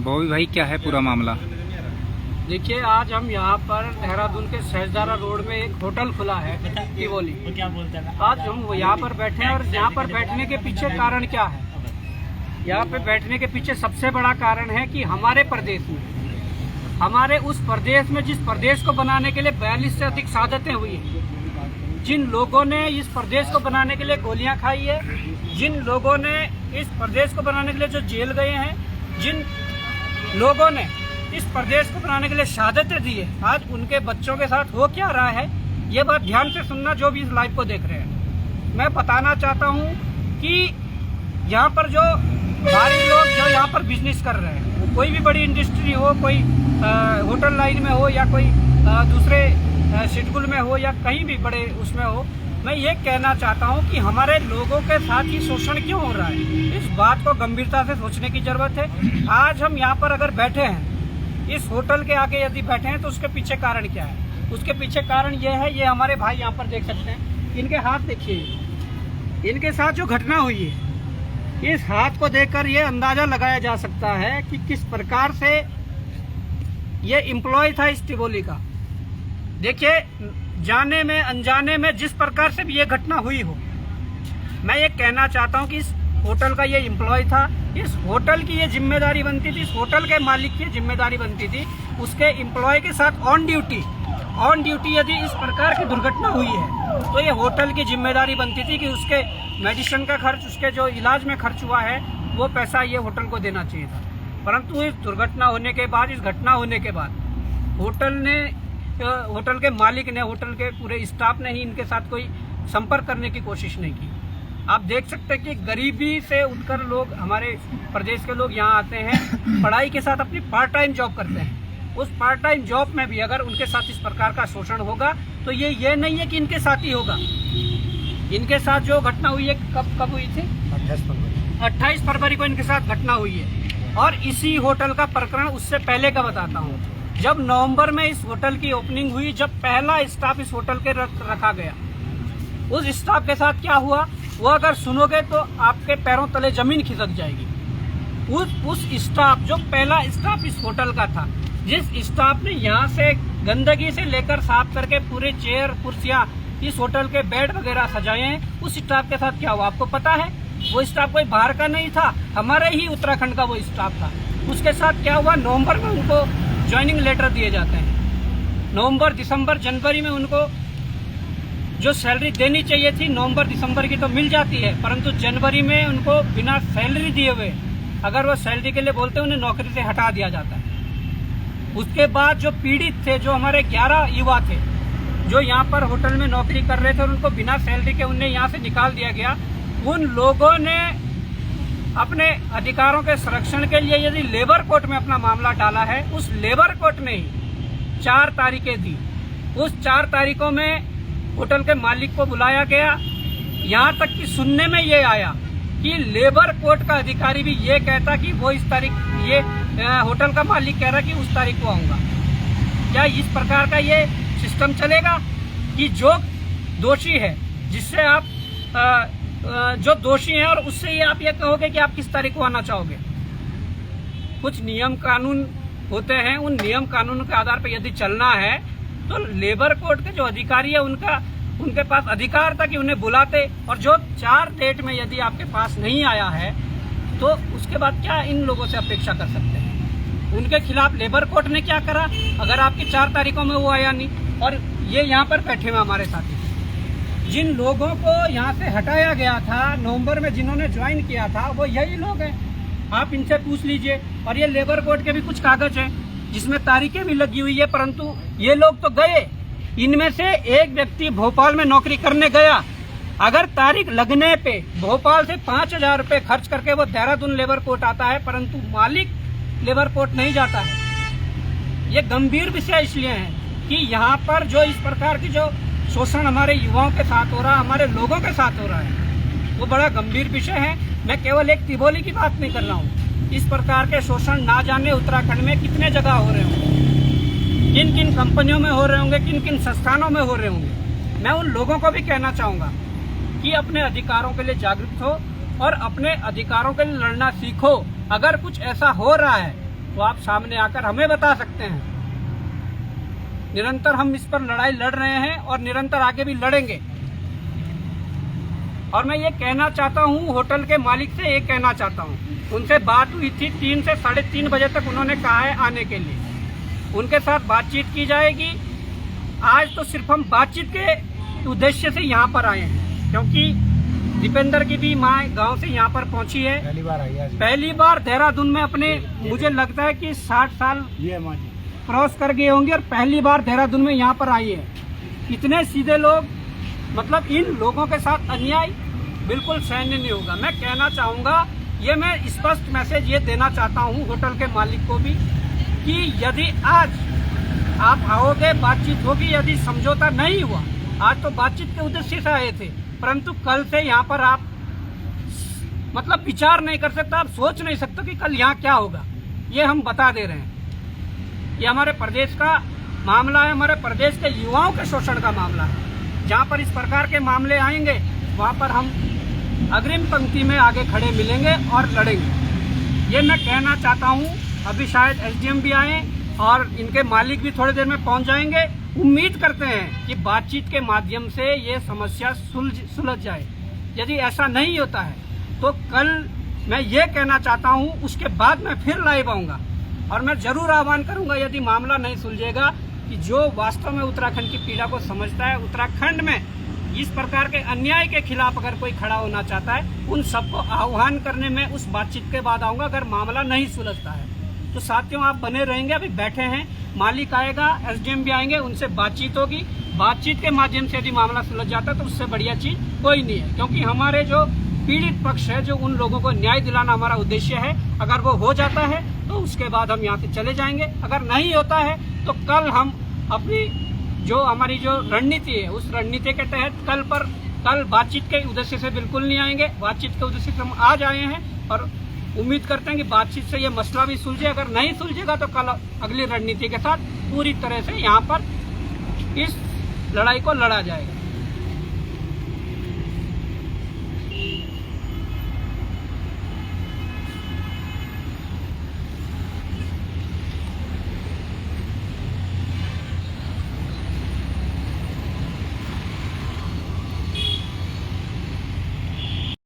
बॉबी भाई, क्या है पूरा मामला? देखिए, आज हम यहाँ पर देहरादून के सहजदारा रोड में एक होटल खुला है टिवोली। क्या बोलते हैं? आज हम यहाँ पर बैठे हैं और यहाँ पर बैठने के पीछे कारण क्या है? यहाँ पे बैठने के पीछे सबसे बड़ा कारण है कि हमारे प्रदेश में, हमारे उस प्रदेश में जिस प्रदेश को बनाने के लिए 42 से अधिक शहादतें हुई हैं, जिन लोगों ने इस प्रदेश को बनाने के लिए गोलियां खाई है, जिन लोगों ने इस प्रदेश को बनाने के लिए जो जेल गए हैं, जिन लोगों ने इस प्रदेश को बनाने के लिए शहादतें दी है, आज उनके बच्चों के साथ हो क्या रहा है, ये बात ध्यान से सुनना जो भी इस लाइव को देख रहे हैं। मैं बताना चाहता हूँ कि यहाँ पर जो बाहरी लोग जो यहाँ पर बिजनेस कर रहे हैं, वो कोई भी बड़ी इंडस्ट्री हो, कोई होटल लाइन में हो या कोई दूसरे शेड्यूल में हो या कहीं भी बड़े उसमें हो, मैं ये कहना चाहता हूँ कि हमारे लोगों के साथ ही शोषण क्यों हो रहा है, इस बात को गंभीरता से सोचने की जरूरत है। आज हम यहाँ पर अगर बैठे हैं, इस होटल के आगे यदि बैठे हैं, तो उसके पीछे कारण क्या है? उसके पीछे कारण ये है, ये हमारे भाई यहाँ पर देख सकते हैं, इनके हाथ देखिए, इनके साथ जो घटना हुई है, इस हाथ को देखकर ये अंदाजा लगाया जा सकता है कि किस प्रकार से ये एम्प्लॉय था इस टिवोली का। देखिए, जाने में अनजाने में जिस प्रकार से भी ये घटना हुई हो, मैं ये कहना चाहता हूँ कि इस होटल का ये एम्प्लॉय था, इस होटल की ये जिम्मेदारी बनती थी, इस होटल के मालिक की जिम्मेदारी बनती थी, उसके एम्प्लॉय के साथ ऑन ड्यूटी यदि इस प्रकार की दुर्घटना हुई है, तो ये होटल की जिम्मेदारी बनती थी कि उसके मेडिसिन का खर्च, उसके जो इलाज में खर्च हुआ है, वो पैसा ये होटल को देना चाहिए था। परंतु इस दुर्घटना होने के बाद, इस घटना होने के बाद होटल के मालिक ने, होटल के पूरे स्टाफ ने ही इनके साथ कोई संपर्क करने की कोशिश नहीं की। आप देख सकते हैं कि गरीबी से उठकर लोग, हमारे प्रदेश के लोग यहाँ आते हैं, पढ़ाई के साथ अपनी पार्ट टाइम जॉब करते हैं। उस पार्ट टाइम जॉब में भी अगर उनके साथ इस प्रकार का शोषण होगा, तो ये नहीं है कि इनके साथ ही होगा। इनके साथ जो घटना हुई है, कब हुई थी? 28 फरवरी को इनके साथ घटना हुई है। और इसी होटल का प्रकरण उससे पहले का बताता हूँ। जब नवंबर में इस होटल की ओपनिंग हुई, जब पहला स्टाफ इस होटल के रखा गया, उस स्टाफ के साथ क्या हुआ, वो अगर सुनोगे तो आपके पैरों तले जमीन खिसक जाएगी। उस स्टाफ, जो पहला स्टाफ इस होटल का था, जिस स्टाफ ने यहाँ से गंदगी से लेकर साफ करके पूरे चेयर कुर्सियां, इस होटल के बेड वगैरह सजाए हैं, उस स्टाफ के साथ क्या हुआ आपको पता है? वो स्टाफ कोई बाहर का नहीं था, हमारे ही उत्तराखंड का वो स्टाफ था। उसके साथ क्या हुआ, नवंबर में उनको ज्वाइनिंग लेटर दिए जाते हैं। नवंबर, दिसंबर, जनवरी में उनको जो सैलरी देनी चाहिए थी नवंबर दिसंबर की तो मिल जाती है, परंतु जनवरी में उनको बिना सैलरी दिए हुए, अगर वो सैलरी के लिए बोलते हैं, उन्हें नौकरी से हटा दिया जाता है। उसके बाद जो पीड़ित थे, जो हमारे 11 युवा थे जो यहाँ पर होटल में नौकरी कर रहे थे और उनको बिना सैलरी के उन्हें यहाँ से निकाल दिया गया, उन लोगों ने अपने अधिकारों के संरक्षण के लिए यदि लेबर कोर्ट में अपना मामला डाला है, उस लेबर कोर्ट ने ही 4 तारीखें दी। उस 4 तारीखों में होटल के मालिक को बुलाया गया, यहाँ तक कि सुनने में ये आया कि लेबर कोर्ट का अधिकारी भी ये कहता कि वो इस तारीख, ये होटल का मालिक कह रहा कि उस तारीख को आऊंगा। क्या इस प्रकार का ये सिस्टम चलेगा कि जो दोषी है, जिससे आप जो दोषी है और उससे ही आप ये कहोगे कि आप किस तारीख को आना चाहोगे? कुछ नियम कानून होते हैं, उन नियम कानून के आधार पर यदि चलना है तो लेबर कोर्ट के जो अधिकारी है उनके पास अधिकार था कि उन्हें बुलाते, और जो 4 डेट में यदि आपके पास नहीं आया है तो उसके बाद क्या इन लोगों से अपेक्षा कर सकते हैं? उनके खिलाफ लेबर कोर्ट ने क्या करा, अगर आपकी 4 तारीखों में वो आया नहीं, और ये यहाँ पर बैठे हुए हमारे साथी, जिन लोगों को यहाँ से हटाया गया था नवंबर में, जिन्होंने ज्वाइन किया था, वो यही लोग हैं। आप इनसे पूछ लीजिए। और ये लेबर कोर्ट के भी कुछ कागज हैं जिसमें तारीखें भी लगी हुई है, परंतु ये लोग तो गए। इनमें से एक व्यक्ति भोपाल में नौकरी करने गया, अगर तारीख लगने पे भोपाल से 5,000 रुपये खर्च करके वो देहरादून लेबर कोर्ट आता है, परंतु मालिक लेबर कोर्ट नहीं जाता है। ये गंभीर विषय इसलिए है कि यहाँ पर जो इस प्रकार की जो शोषण हमारे युवाओं के साथ हो रहा है, हमारे लोगों के साथ हो रहा है, वो बड़ा गंभीर विषय है। मैं केवल एक टिवोली की बात नहीं कर रहा हूँ, इस प्रकार के शोषण ना जाने उत्तराखंड में कितने जगह हो रहे होंगे, किन किन कंपनियों में हो रहे होंगे, किन किन संस्थानों में हो रहे होंगे। मैं उन लोगों को भी कहना चाहूँगा कि अपने अधिकारों के लिए जागरूक हो और अपने अधिकारों के लिए लड़ना सीखो। अगर कुछ ऐसा हो रहा है वो आप सामने आकर हमें बता सकते हैं। निरंतर हम इस पर लड़ाई लड़ रहे हैं और निरंतर आगे भी लड़ेंगे। और मैं ये कहना चाहता हूँ, होटल के मालिक से ये कहना चाहता हूँ, उनसे बात हुई थी 3 से 3:30 बजे तक उन्होंने कहा है आने के लिए, उनके साथ बातचीत की जाएगी। आज तो सिर्फ हम बातचीत के उद्देश्य से यहाँ पर आए हैं, क्योंकि दीपेंद्र की भी माँ गांव से यहाँ पर पहुँची है, पहली बार देहरादून में अपने, मुझे लगता है कि 60 साल क्रॉस कर गए होंगे और पहली बार देहरादून में यहाँ पर आई है। इतने सीधे लोग, मतलब इन लोगों के साथ अन्याय बिल्कुल सहनीय नहीं होगा। मैं कहना चाहूँगा, ये मैं स्पष्ट मैसेज ये देना चाहता हूँ होटल के मालिक को भी, कि यदि आज आप आओगे, बातचीत होगी, यदि समझौता नहीं हुआ, आज तो बातचीत के उद्देश्य से आए थे, परंतु कल से यहाँ पर आप मतलब विचार नहीं कर सकते, आप सोच नहीं सकते कि कल यहाँ क्या होगा। ये हम बता दे रहे हैं, ये हमारे प्रदेश का मामला है, हमारे प्रदेश के युवाओं के शोषण का मामला है। जहाँ पर इस प्रकार के मामले आएंगे वहाँ पर हम अग्रिम पंक्ति में आगे खड़े मिलेंगे और लड़ेंगे। ये मैं कहना चाहता हूँ। अभी शायद एसडीएम भी आए और इनके मालिक भी थोड़ी देर में पहुँच जाएंगे। उम्मीद करते हैं कि बातचीत के माध्यम से ये समस्या सुलझ जाए। यदि ऐसा नहीं होता है तो कल मैं ये कहना चाहता हूँ, उसके बाद मैं फिर लाइव आऊँगा और मैं जरूर आह्वान करूँगा, यदि मामला नहीं सुलझेगा, कि जो वास्तव में उत्तराखंड की पीड़ा को समझता है, उत्तराखंड में इस प्रकार के अन्याय के खिलाफ अगर कोई खड़ा होना चाहता है, उन सबको आह्वान करने में उस बातचीत के बाद आऊँगा, अगर मामला नहीं सुलझता है तो। साथियों, आप बने रहेंगे, अभी बैठे हैं, मालिक आएगा, एसडीएम भी आएंगे, उनसे बातचीत होगी। बातचीत के माध्यम से यदि मामला सुलझ जाता है तो उससे बढ़िया चीज कोई नहीं है, क्योंकि हमारे जो पीड़ित पक्ष है, जो उन लोगों को न्याय दिलाना हमारा उद्देश्य है, अगर वो हो जाता है तो उसके बाद हम यहाँ से चले जाएंगे। अगर नहीं होता है तो कल हम अपनी जो हमारी जो रणनीति है, उस रणनीति के तहत कल बातचीत के उद्देश्य से बिल्कुल नहीं आएंगे। बातचीत के उद्देश्य से हम आज आए हैं और उम्मीद करते हैं कि बातचीत से ये मसला भी सुलझे। अगर नहीं सुलझेगा तो कल अगली रणनीति के साथ पूरी तरह से यहाँ पर इस लड़ाई को लड़ा जाएगा।